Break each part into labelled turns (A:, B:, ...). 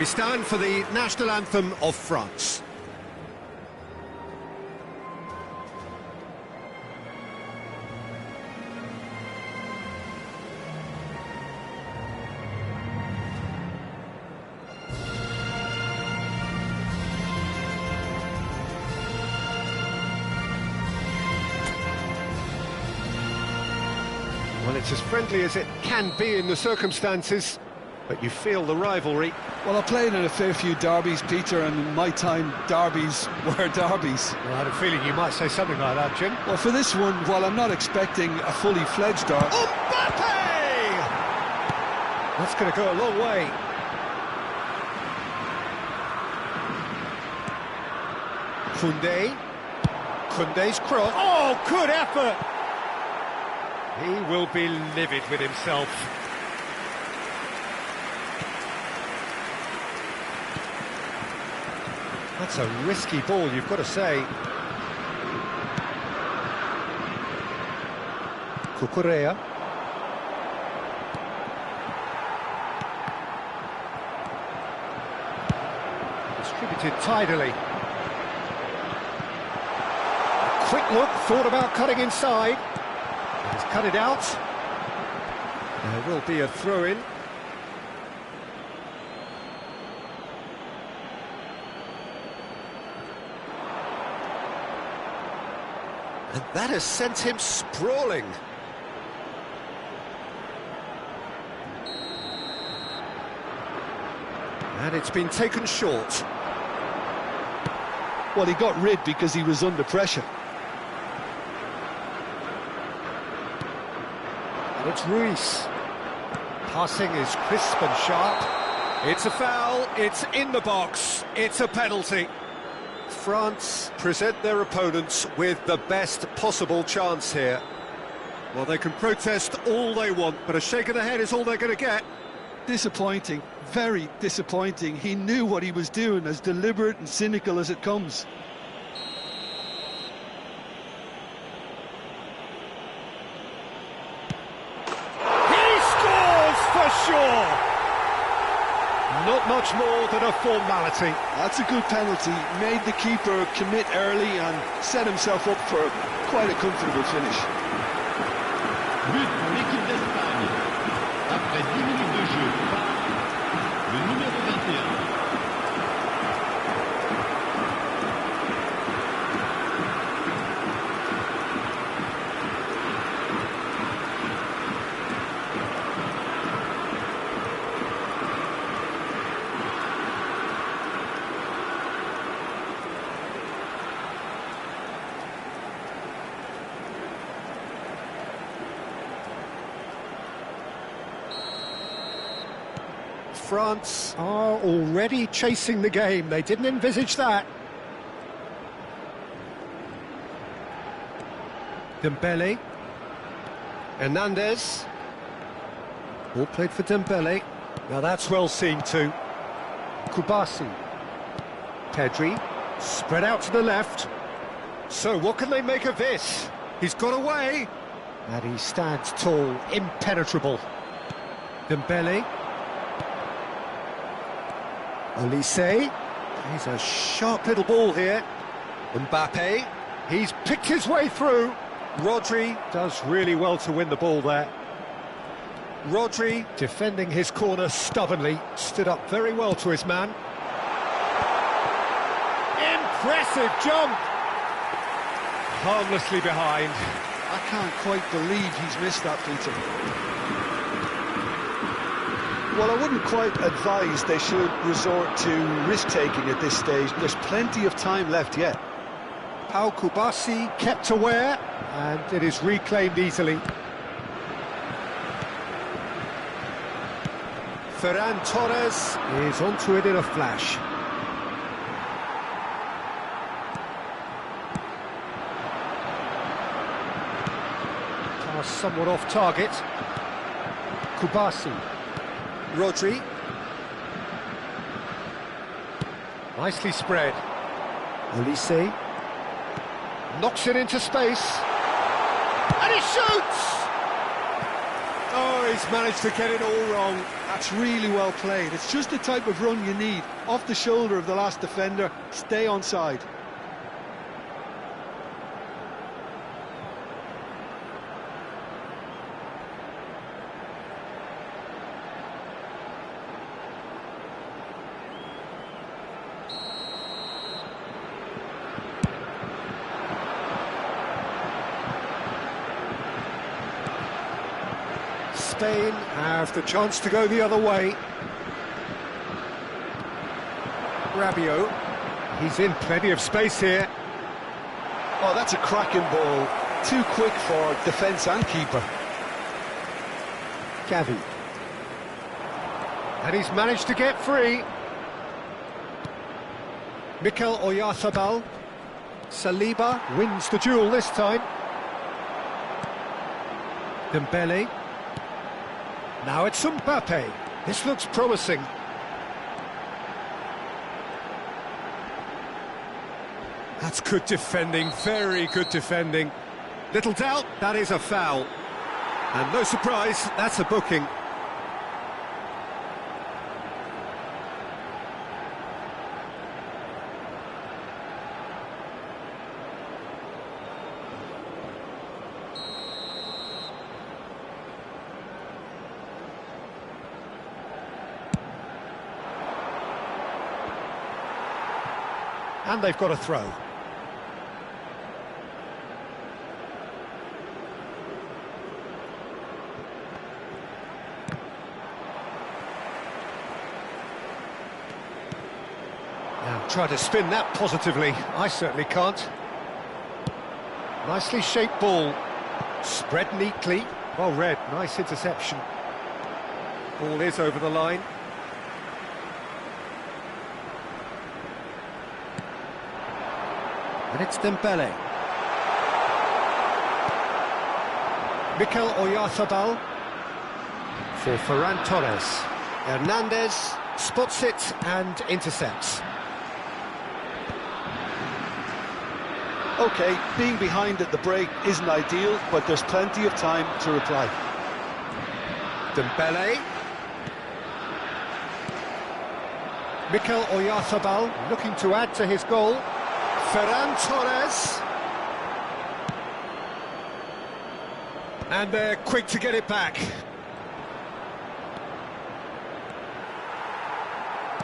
A: We stand for the national anthem of France. Well, it's as friendly as it can be in the circumstances, but you feel the rivalry.
B: Well, I played in a fair few derbies, Peter, and in my time, derbies were derbies.
A: Well, I had a feeling you might say something like that, Jim.
B: Well, for this one, while I'm not expecting a fully fledged derby...
A: Mbappe! That's going to go a long way. Koundé's cross. Oh, good effort! He will be livid with himself. That's a risky ball, you've got to say. Cucurella. Distributed tidily. Quick look, thought about cutting inside. He's cut it out. There will be a throw-in. And that has sent him sprawling. And it's been taken short.
B: Well, he got rid because he was under pressure.
A: And it's Ruiz. Passing is crisp and sharp. It's a foul, it's in the box, it's a penalty. France present their opponents with the best possible chance here. Well, they can protest all they want, but a shake of the head is all they're going to get.
B: Disappointing, very disappointing. He knew what he was doing, as deliberate and cynical as it comes.
A: Sure. Not much more than a formality.
B: That's a good penalty. Made the keeper commit early and set himself up for quite a comfortable finish.
C: But pour l'équipe d'Espagne. Après 10 minutes de jeu, le numéro 21.
A: France are already chasing the game. They didn't envisage that. Dembele. Hernandez. All played for Dembele. Now that's well seen too. Kubasi. Pedri. Spread out to the left. So what can they make of this? He's got away. And he stands tall, impenetrable. Dembele. Olise, he's a sharp little ball here. Mbappe, he's picked his way through. Rodri does really well to win the ball there. Rodri, defending his corner stubbornly, stood up very well to his man. Impressive jump! Harmlessly behind.
B: I can't quite believe he's missed that, Peter. Well, I wouldn't quite advise they should resort to risk-taking at this stage. There's plenty of time left yet.
A: Pau Kubasi kept aware, and it is reclaimed easily. Ferran Torres is onto it in a flash. Pass somewhat off target. Kubasi. Rodri. Nicely spread. Olise. Knocks it into space. And he shoots! Oh, he's he's managed to get it all wrong.
B: That's really well played. It's just the type of run you need. Off the shoulder of the last defender, stay onside.
A: Spain have the chance to go the other way. Rabiot, he's in plenty of space here.
B: Oh, that's a cracking ball. Too quick for defence and keeper.
A: Gavi. And he's managed to get free. Mikel Oyarzabal. Saliba wins the duel this time. Dembele. Now it's Mbappe. This looks promising. That's good defending, very good defending. Little doubt, that is a foul. And no surprise, that's a booking. And they've got a throw. Now try to spin that positively. I certainly can't. Nicely shaped ball. Spread neatly. Well read. Nice interception. Ball is over the line. And it's Dembele. Mikel Oyarzabal for Ferran Torres. Hernandez spots it and intercepts.
B: OK, being behind at the break isn't ideal, but there's plenty of time to reply.
A: Dembele. Mikel Oyarzabal looking to add to his goal. Ferran Torres. And they're quick to get it back.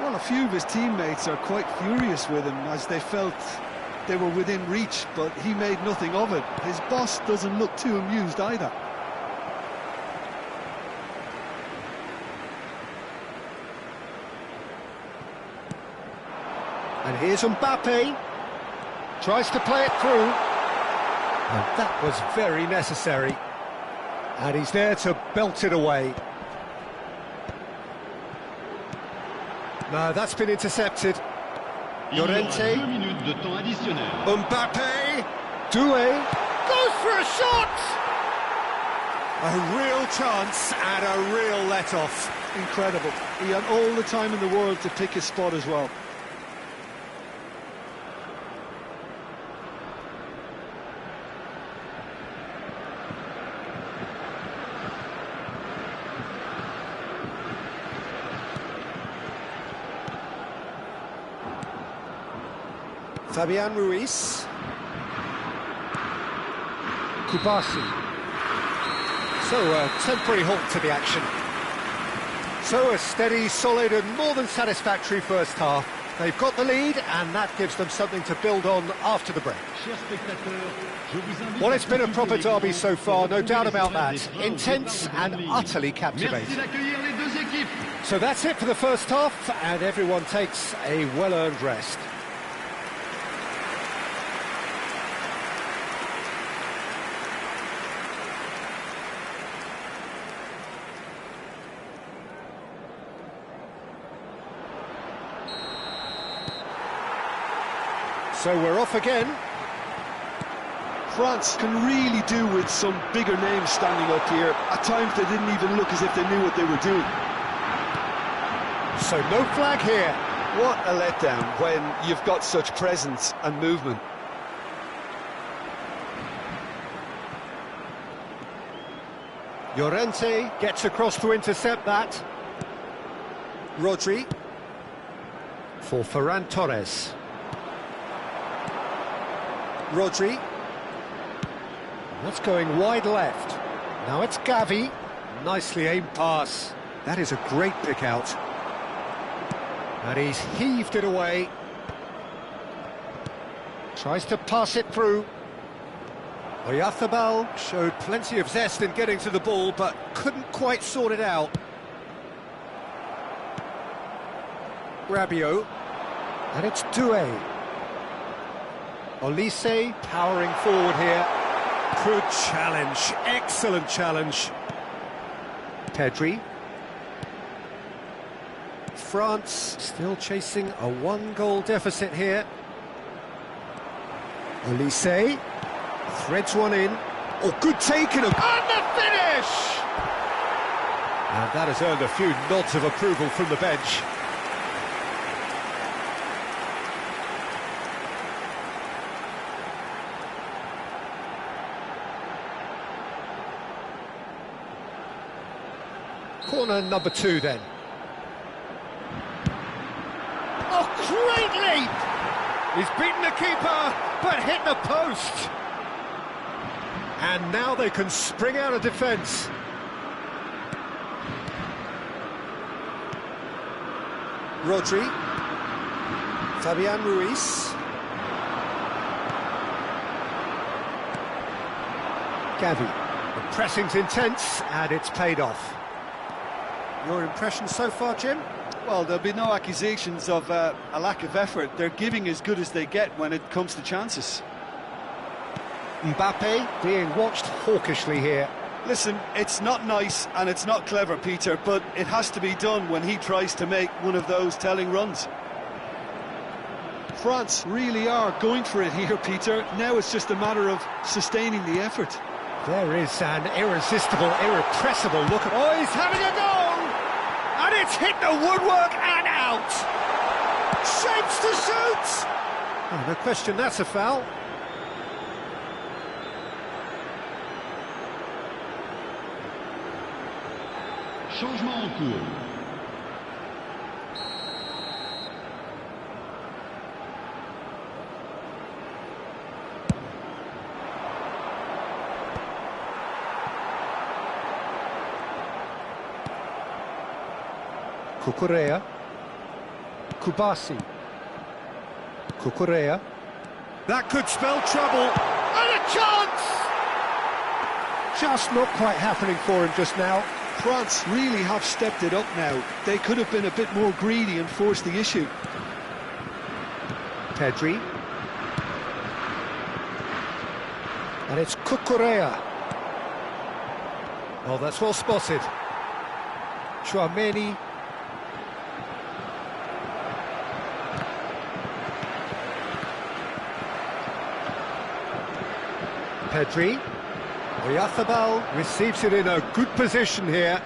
B: Well, a few of his teammates are quite furious with him as they felt they were within reach, but he made nothing of it. His boss doesn't look too amused either.
A: And here's Mbappe. Tries to play it through. And that was very necessary. And he's there to belt it away. No, that's been intercepted. Llorente. Mbappe. Doué. Goes for a shot! A real chance and a real let-off.
B: Incredible. He had all the time in the world to pick his spot as well.
A: Fabian Ruiz. Kubasi. So a temporary halt to the action. So a steady, solid and more than satisfactory first half. They've got the lead and that gives them something to build on after the break. Well, it's been a proper derby so far, no doubt about that. Intense and utterly captivating. So that's it for the first half and everyone takes a well-earned rest. So we're off again.
B: France can really do with some bigger names standing up here. At times they didn't even look as if they knew what they were doing.
A: So no flag here.
B: What a letdown when you've got such presence and movement.
A: Llorente gets across to intercept that. Rodri for Ferran Torres. Rodri. That's going wide left. Now it's Gavi. Nicely aimed pass. That is a great pick out. And he's heaved it away. Tries to pass it through. Oyarzábal showed plenty of zest in getting to the ball, but couldn't quite sort it out. Rabiot. And it's Doué. Olise powering forward here. Good challenge, excellent challenge. Pedri. France still chasing a one-goal deficit here. Olise threads one in. Oh, good taking him. And the finish! And that has earned a few nods of approval from the bench. Corner number 2 then. Oh, great leap! He's beaten the keeper, but hit the post. And now they can spring out of defence. Rodri. Fabian Ruiz. Gavi. The pressing's intense, and it's paid off. Your impression so far, Jim?
B: Well, there'll be no accusations of a lack of effort. They're giving as good as they get when it comes to chances.
A: Mbappe being watched hawkishly here.
B: Listen, it's not nice and it's not clever, Peter, but it has to be done when he tries to make one of those telling runs. France really are going for it here, Peter. Now it's just a matter of sustaining the effort.
A: There is an irresistible, irrepressible look. Oh, he's having a go! And it's hit the woodwork and out! Shapes to shoot! Oh, no question, that's a foul.
C: Changement en cours.
A: Cucurella. Kubasi. Cucurella. That could spell trouble. And a chance! Just not quite happening for him just now.
B: France really have stepped it up now. They could have been a bit more greedy and forced the issue.
A: Pedri. And it's Cucurella. Oh, that's well spotted. Chouameni. Pedri. Oyarzábal receives it in a good position here.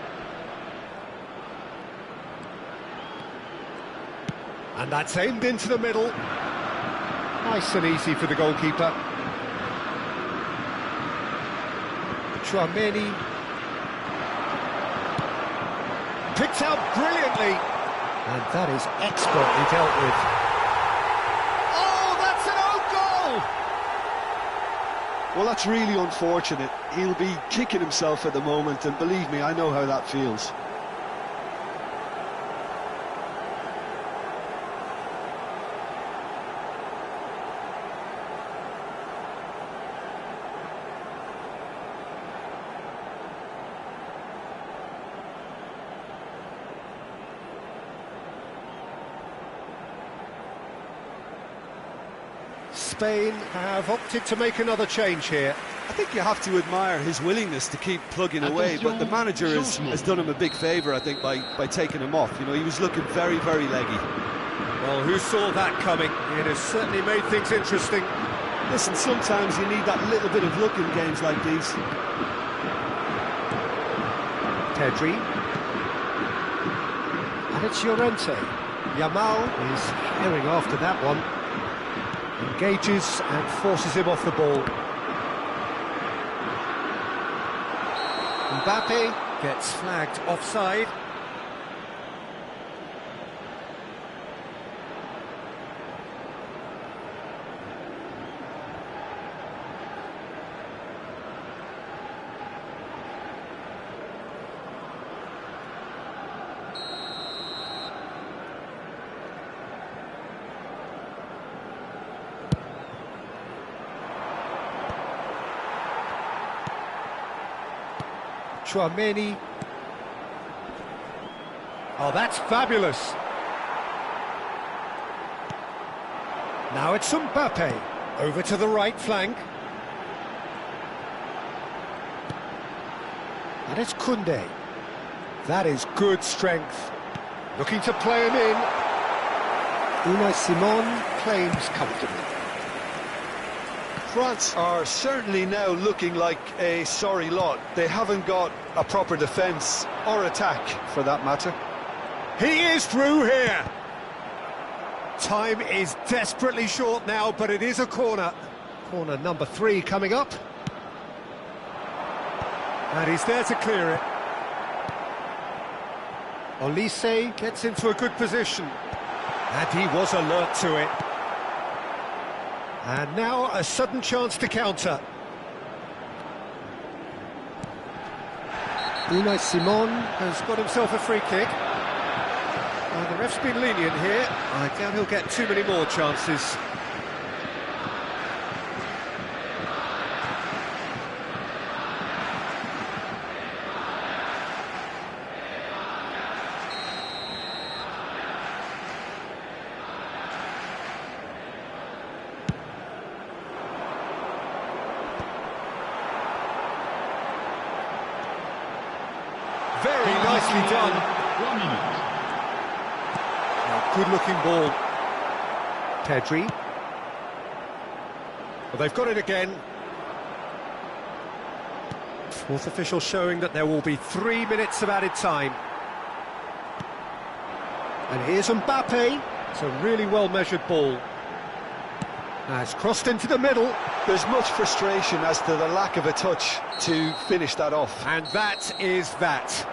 A: And that's aimed into the middle. Nice and easy for the goalkeeper. Chouameni. Picked out brilliantly. And that is expertly dealt with. Oh, that's an own goal!
B: Well, that's really unfortunate. He'll be kicking himself at the moment, and believe me, I know how that feels.
A: Spain have opted to make another change here.
B: I think you have to admire his willingness to keep plugging away, but the manager has done him a big favour, I think, by taking him off. You know, he was looking very, very leggy.
A: Well, who saw that coming? It has certainly made things interesting.
B: Listen, sometimes you need that little bit of luck in games like these.
A: Pedri. And it's Llorente. Yamal is herring after that one. Engages and forces him off the ball. Mbappe gets flagged offside. Chouameni. Oh, that's fabulous. Now it's Mbappe. Over to the right flank. And it's Koundé. That is good strength. Looking to play him in. Unai Simon claims comfortably.
B: France are certainly now looking like a sorry lot. They haven't got a proper defence or attack, for that matter.
A: He is through here. Time is desperately short now, but it is a corner. Corner number 3 coming up. And he's there to clear it. Olise gets into a good position. And he was alert to it. And now a sudden chance to counter. Unai Simon has got himself a free kick. The ref's been lenient here. I doubt he'll get too many more chances. Very nicely done.
C: 1 minute.
A: Good-looking ball. Pedri. Well, they've got it again. Fourth official showing that there will be 3 minutes of added time. And here's Mbappe. It's a really well-measured ball. Now it's crossed into the middle.
B: There's much frustration as to the lack of a touch to finish that off.
A: And that is that.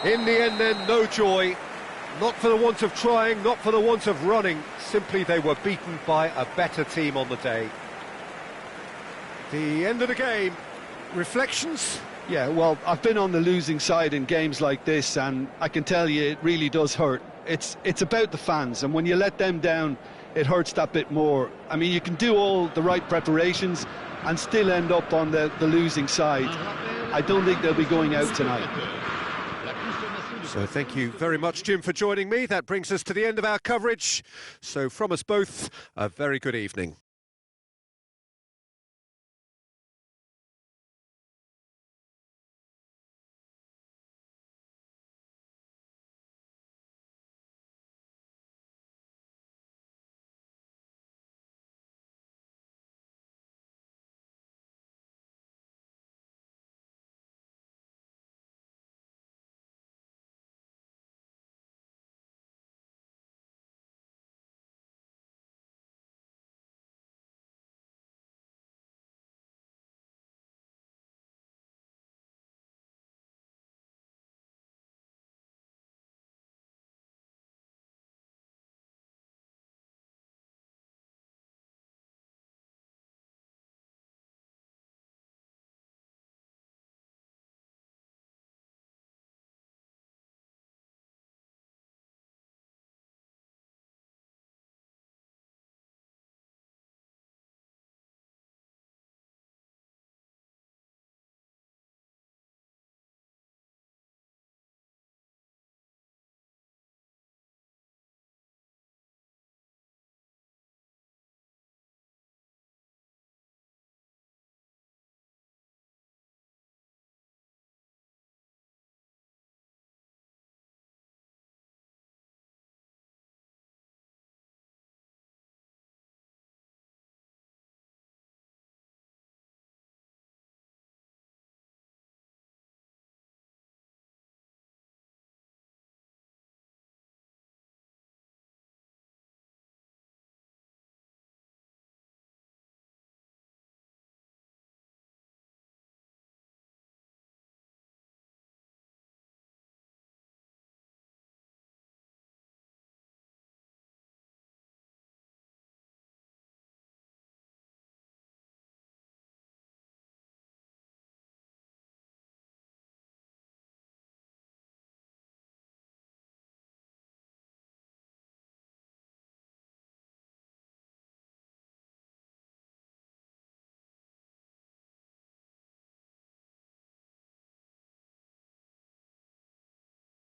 A: In the end then, no joy. Not for the want of trying, not for the want of running. Simply they were beaten by a better team on the day. The end of the game. Reflections?
B: Yeah, well, I've been on the losing side in games like this, and I can tell you it really does hurt. It's about the fans, and when you let them down, it hurts that bit more. I mean, you can do all the right preparations and still end up on the losing side. I don't think they'll be going out tonight.
A: So thank you very much, Jim, for joining me. That brings us to the end of our coverage. So from us both, a very good evening.